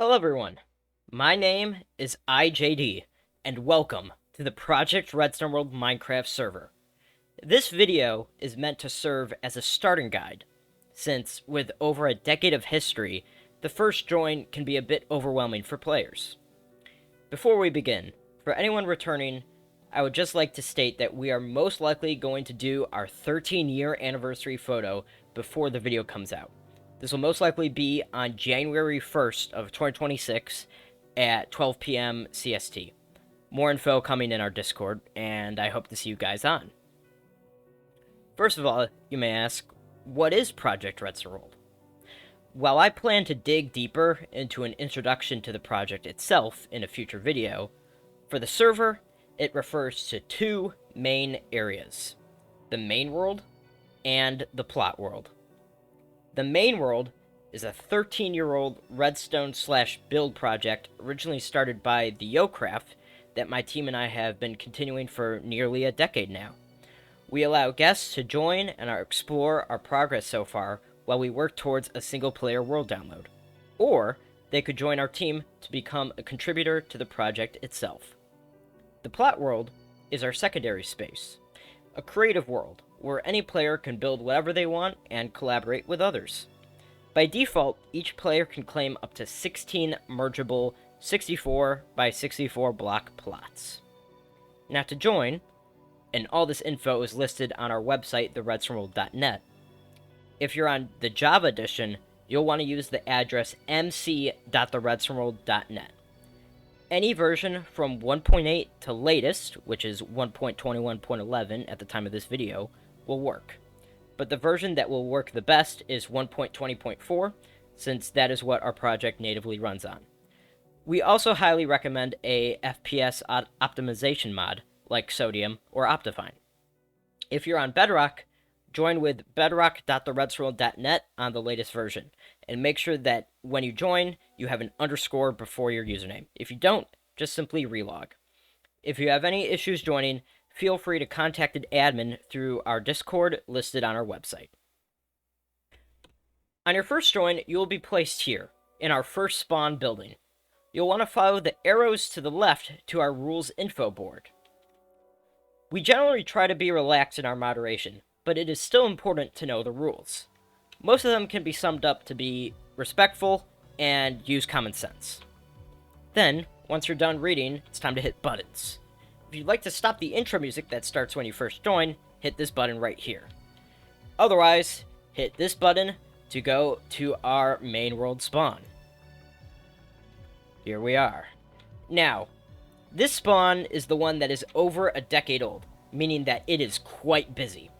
Hello everyone, my name is IJD, and welcome to the Project Redstoneworld Minecraft server. This video is meant to serve as a starting guide, since with over a decade of history, the first join can be a bit overwhelming for players. Before we begin, for anyone returning, I would just like to state that we are most likely going to do our 13-year anniversary photo before the video comes out. This will most likely be on January 1st of 2026 at 12 p.m. CST. More info coming in our Discord, and I hope to see you guys on. First of all, you may ask, what is Project Redstoneworld? While I plan to dig deeper into an introduction to the project itself in a future video, for the server, it refers to two main areas, the main world and the plot world. The main world is a 13-year-old redstone/build project originally started by TheJoCraft that my team and I have been continuing for nearly a decade now. We allow guests to join and explore our progress so far while we work towards a single-player world download. Or they could join our team to become a contributor to the project itself. The plot world is our secondary space, a creative world where any player can build whatever they want and collaborate with others. By default, each player can claim up to 16 mergeable 64 by 64 block plots. Now to join, and all this info is listed on our website, theredstoneworld.net. If you're on the Java edition, you'll want to use the address mc.theredstoneworld.net. Any version from 1.8 to latest, which is 1.21.11 at the time of this video, will work. But the version that will work the best is 1.20.4, since that is what our project natively runs on. We also highly recommend a FPS optimization mod, like Sodium or Optifine. If you're on Bedrock, join with bedrock.theredstoneworld.net on the latest version, and make sure that when you join, you have an underscore before your username. If you don't, just simply relog. If you have any issues joining, feel free to contact an admin through our Discord listed on our website. On your first join, you will be placed here, in our first spawn building. You'll want to follow the arrows to the left to our rules info board. We generally try to be relaxed in our moderation, but it is still important to know the rules. Most of them can be summed up to be respectful and use common sense. Then, once you're done reading, it's time to hit buttons. If you'd like to stop the intro music that starts when you first join, hit this button right here. Otherwise, hit this button to go to our main world spawn. Here we are. Now, this spawn is the one that is over a decade old, meaning that it is quite busy.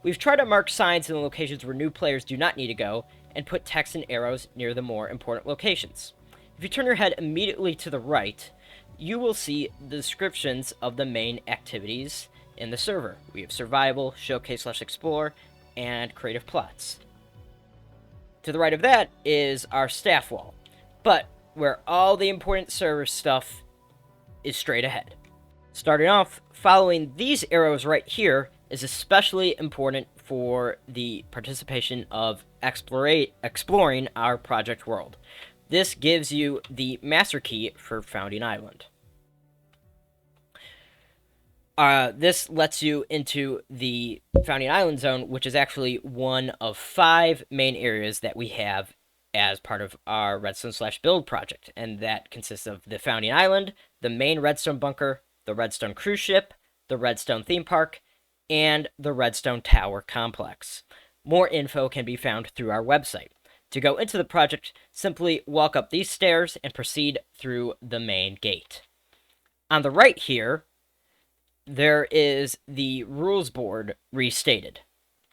We've tried to mark signs in the locations where new players do not need to go, and put text and arrows near the more important locations. If you turn your head immediately to the right, you will see the descriptions of the main activities in the server. We have survival, showcase/explore, and creative plots. To the right of that is our staff wall, but where all the important server stuff is straight ahead. Starting off, following these arrows right here is especially important for the participation of exploring our project world. This gives you the master key for Founding Island. This lets you into the Founding Island zone, which is actually one of 5 main areas that we have as part of our redstone/build project, and that consists of the Founding Island, the main redstone bunker, the redstone cruise ship, the redstone theme park, and the redstone tower complex. More info can be found through our website. To go into the project, simply walk up these stairs and proceed through the main gate. On the right here, there is the rules board restated.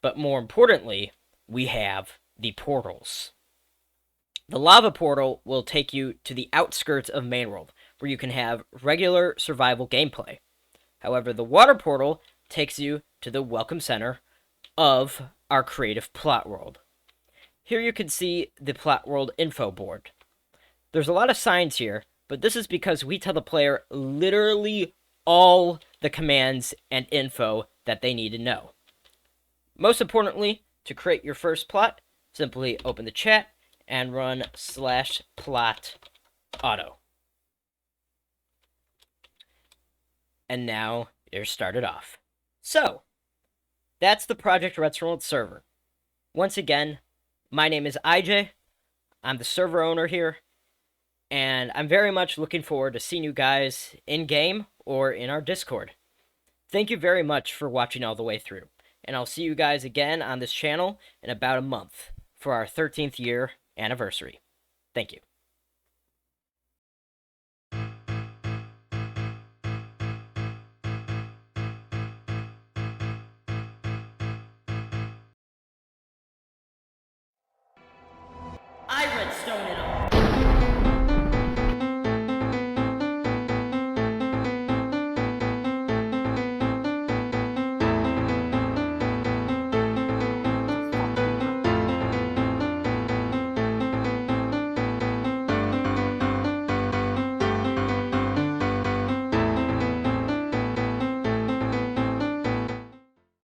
But more importantly, we have the portals. The lava portal will take you to the outskirts of main world, where you can have regular survival gameplay. However, the water portal takes you to the welcome center of our creative plot world. Here you can see the plot world info board. There's a lot of signs here, but this is because we tell the player literally all the commands and info that they need to know. Most importantly, to create your first plot, simply open the chat and run /plot auto. And now you're started off. So, that's the Project Redstoneworld server. Once again, my name is IJ. I'm the server owner here, and I'm very much looking forward to seeing you guys in-game or in our Discord. Thank you very much for watching all the way through, and I'll see you guys again on this channel in about a month for our 13th year anniversary. Thank you. I redstone it all.